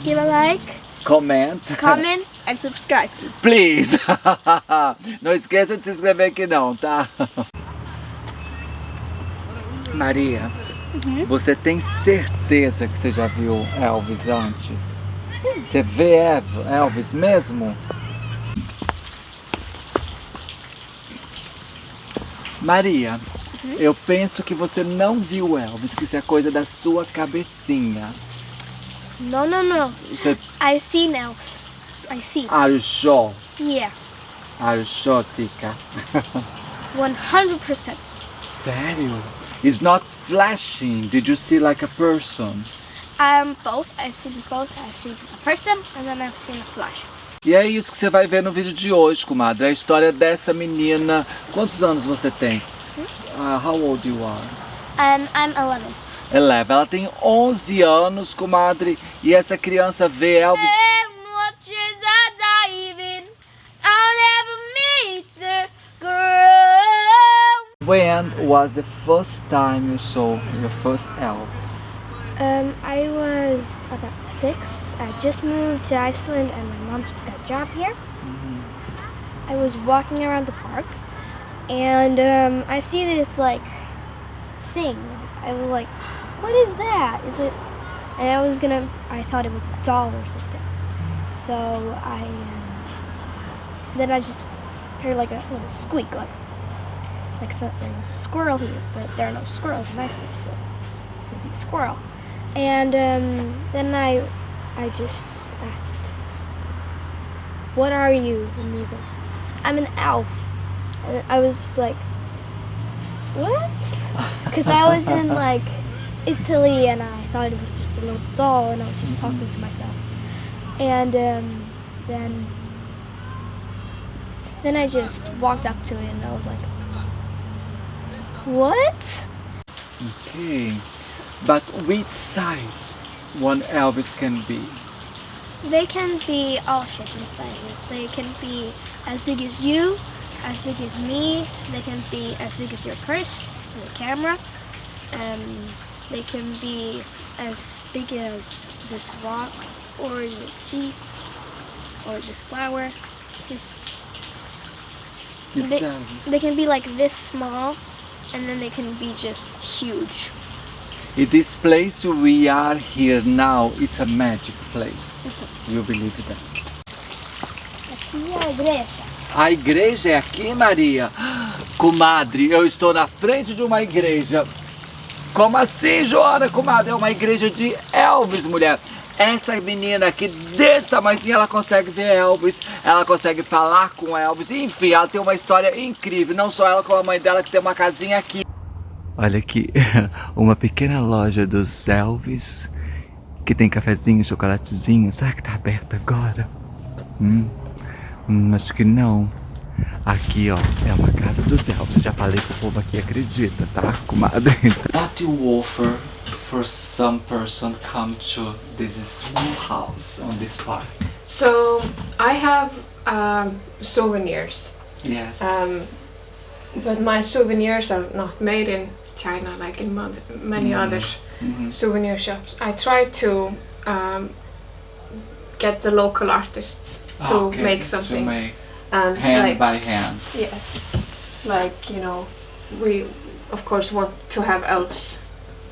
Give a like, comment and subscribe. Please! Não esqueça de se inscrever aqui não, tá? Maria, você tem certeza que você já viu Elvis antes? Sim. Você vê Elvis mesmo? Maria, eu penso que você não viu Elvis, que isso é coisa da sua cabecinha. No. I've seen elves. I see. Are you sure? Yeah. Are you sure, Tika? 100%. Sério? It's not flashing. Did you see like a person? Both. I've seen both. I've seen a person and then I've seen a flash. E é isso que você vai ver no vídeo de hoje, comadre. É a história dessa menina. Quantos anos você tem? How old you are? I'm 11. 11. Ela tem 11 anos, comadre. E essa criança vê Elvis. When was the first time you saw your first Elvis? I was about 6. I just moved to Iceland and my mom just got a job here. I was walking around the park and I see this like thing. I was like, what is that? Is it? And I thought it was a doll or something. So then I just heard like a little squeak, like so there was a squirrel here, but there are no squirrels in Iceland, so it would be a squirrel. And then I just asked, what are you? And he was like, I'm an elf. And I was just like, what? Because I was in like Italy and I thought it was just a little doll and I was just talking to myself. And then I just walked up to it and I was like, what? Okay. But which size one Elvis can be? They can be all shapes and sizes. They can be as big as you, as big as me. They can be as big as your purse and the camera. They can be as big as this rock or the tea or this flower. They can be like this small and then they can be just huge. In this place we are here now, it's a magic place. You believe that? Aqui é a igreja. A igreja é aqui, Maria? Comadre, eu estou na frente de uma igreja. Como assim, Joanna, comadre? É uma igreja de Elvis, mulher. Essa menina aqui, desse tamanhozinho, ela consegue ver Elvis, ela consegue falar com Elvis, enfim, ela tem uma história incrível, não só ela como a mãe dela que tem uma casinha aqui. Olha aqui, uma pequena loja dos Elvis, que tem cafezinho, chocolatezinho. Será que tá aberta agora? Acho que não. Aqui, ó, é uma casa dos Elvis. Já falei que o povo aqui acredita, tá, comadre? What you offer for some person come to this small house on this park? So, I have souvenirs. Yes. But my souvenirs are not made in China like in many other souvenir shops. I try to get the local artists to make something. To make and hand like, by hand. Yes. Like, you know, we of course want to have elves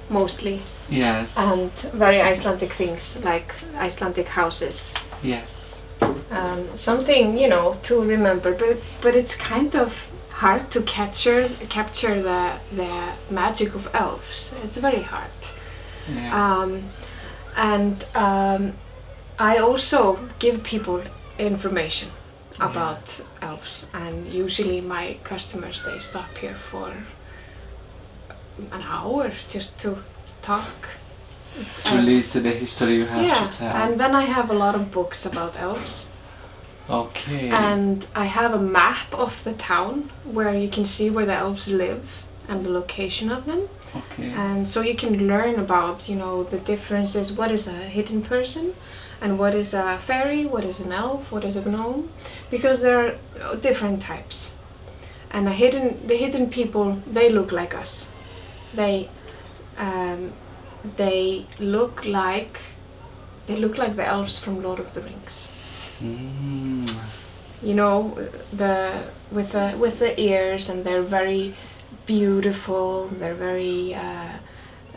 mostly. Yes. And very Icelandic things like Icelandic houses. Yes. Something, you know, to remember, but it's kind of hard to capture the magic of elves. It's very hard. Yeah. I also give people information about elves, and usually my customers, they stop here for an hour just to talk. To listen to the history you have Yeah, to tell. and then I have a lot of books about elves. Okay. And I have a map of the town where you can see where the elves live and the location of them. Okay. And so you can learn about, you know, the differences. What is a hidden person and what is a fairy, what is an elf, what is a gnome, because there are different types. And the hidden people, they look like us. They look like the elves from Lord of the Rings. You know, with the ears, and they're very beautiful. They're very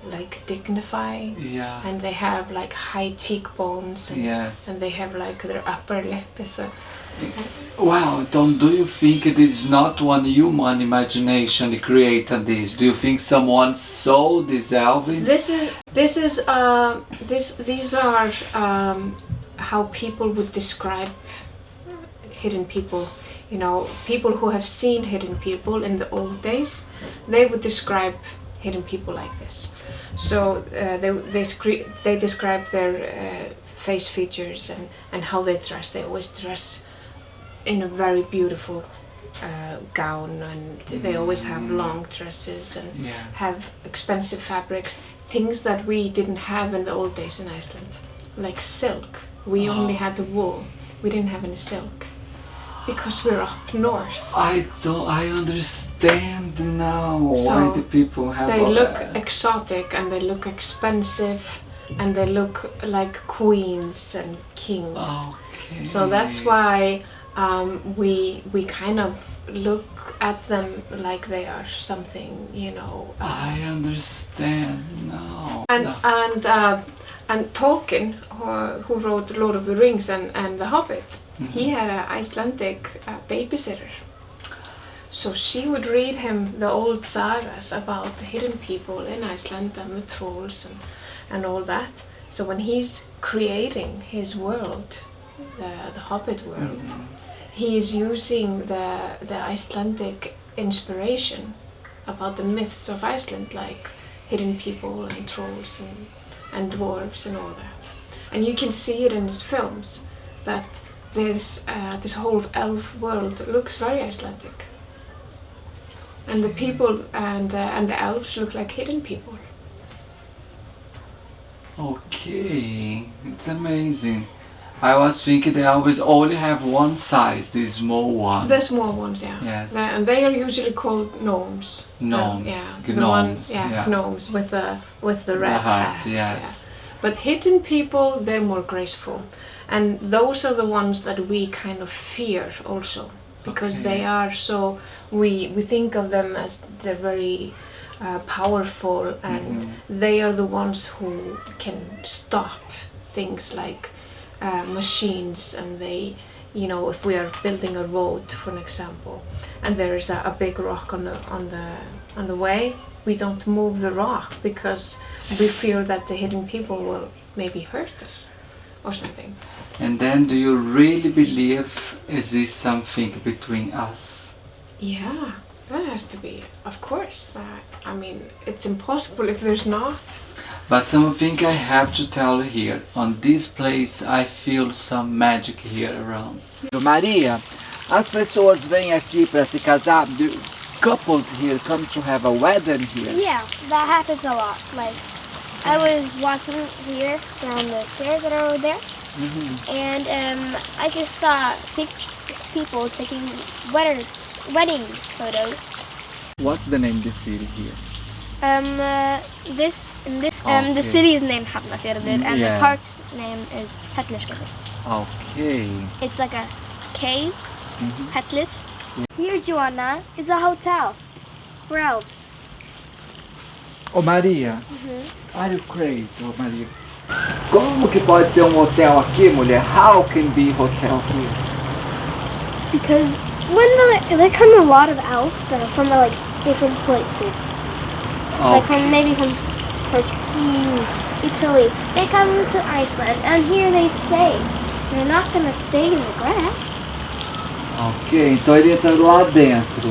like dignified. Yeah. And they have like high cheekbones. And, Yes. and they have like their upper lip is a. Wow, do you think it is not one human imagination created this? Do you think someone saw these Elvis? These are how people would describe hidden people. You know, people who have seen hidden people in the old days, they would describe hidden people like this. So they describe their face features and how they dress. They always dress in a very beautiful gown, and they always have long dresses and have expensive fabrics, things that we didn't have in the old days in Iceland, like silk. We only had the wool. We didn't have any silk because we're up north. I understand now So why the people have they all look that. exotic, and they look expensive, and they look like queens and kings. Okay. So that's why we kind of look at them like they are something, you know. I understand now. And Tolkien, who wrote Lord of the Rings and The Hobbit, he had an Icelandic babysitter. So she would read him the old sagas about the hidden people in Iceland and the trolls and all that. So when he's creating his world, the Hobbit world, he is using the Icelandic inspiration about the myths of Iceland, like hidden people and trolls and dwarves and all that. And you can see it in his films that this whole elf world looks very Icelandic. And the people and the elves look like hidden people. Okay, it's amazing. I was thinking they always only have one size, the small one. The small ones, yeah. Yes. And they are usually called gnomes. Gnomes. Gnomes. Yeah. Gnomes with the red heart, hat. yes. Yeah. But hidden people, they're more graceful, and those are the ones that we kind of fear also, because they are so. We think of them as they're very powerful, and they are the ones who can stop things like machines, and they, you know, if we are building a road, for an example, and there is a big rock on the way, we don't move the rock because we fear that the hidden people will maybe hurt us or something. And then, do you really believe is this something between us? Yeah, that has to be, of course. I mean, it's impossible if there's not. But something I have to tell you here, on this place I feel some magic here around. Maria, as pessoas vêm aqui para se casar, couples here come to have a wedding here. Yeah, that happens a lot. Like, I was walking here down the stairs that are over there, and I just saw people taking wedding photos. What's the name of the city here? The city is named Hafnarfjörður, and the park name is Hellisgötu. Okay. It's like a cave, Hellis. Here, Joanna, is a hotel for elves. Ô Maria, are you crazy, ô Maria? Como que pode ser hotel aqui, mulher? How can be hotel here? Because when there come a lot of elves that are from like different places, like from Portuguese, Italy, they come to Iceland and here they stay. They're not gonna stay in the grass. Ok, então ele entra lá dentro.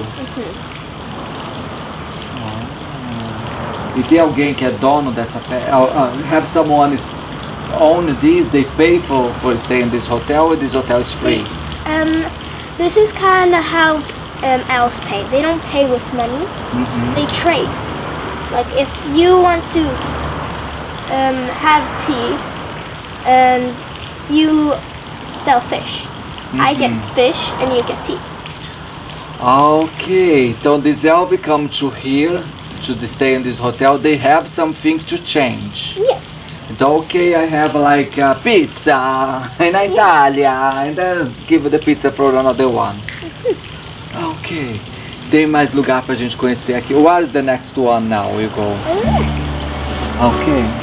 E tem alguém que é dono dessa have someone is own this, they pay for staying in this hotel, or this hotel is free? This is kind of how elves pay. They don't pay with money. They trade. Like if you want to have tea and you sell fish, I get fish and you get tea. Okay, então these elves come to here to stay in this hotel. They have something to change. Yes. Então, okay, I have like a pizza in Italia, and then give the pizza for another one. Okay. Tem mais lugar pra gente conhecer aqui. What is the next one now? We go. Okay.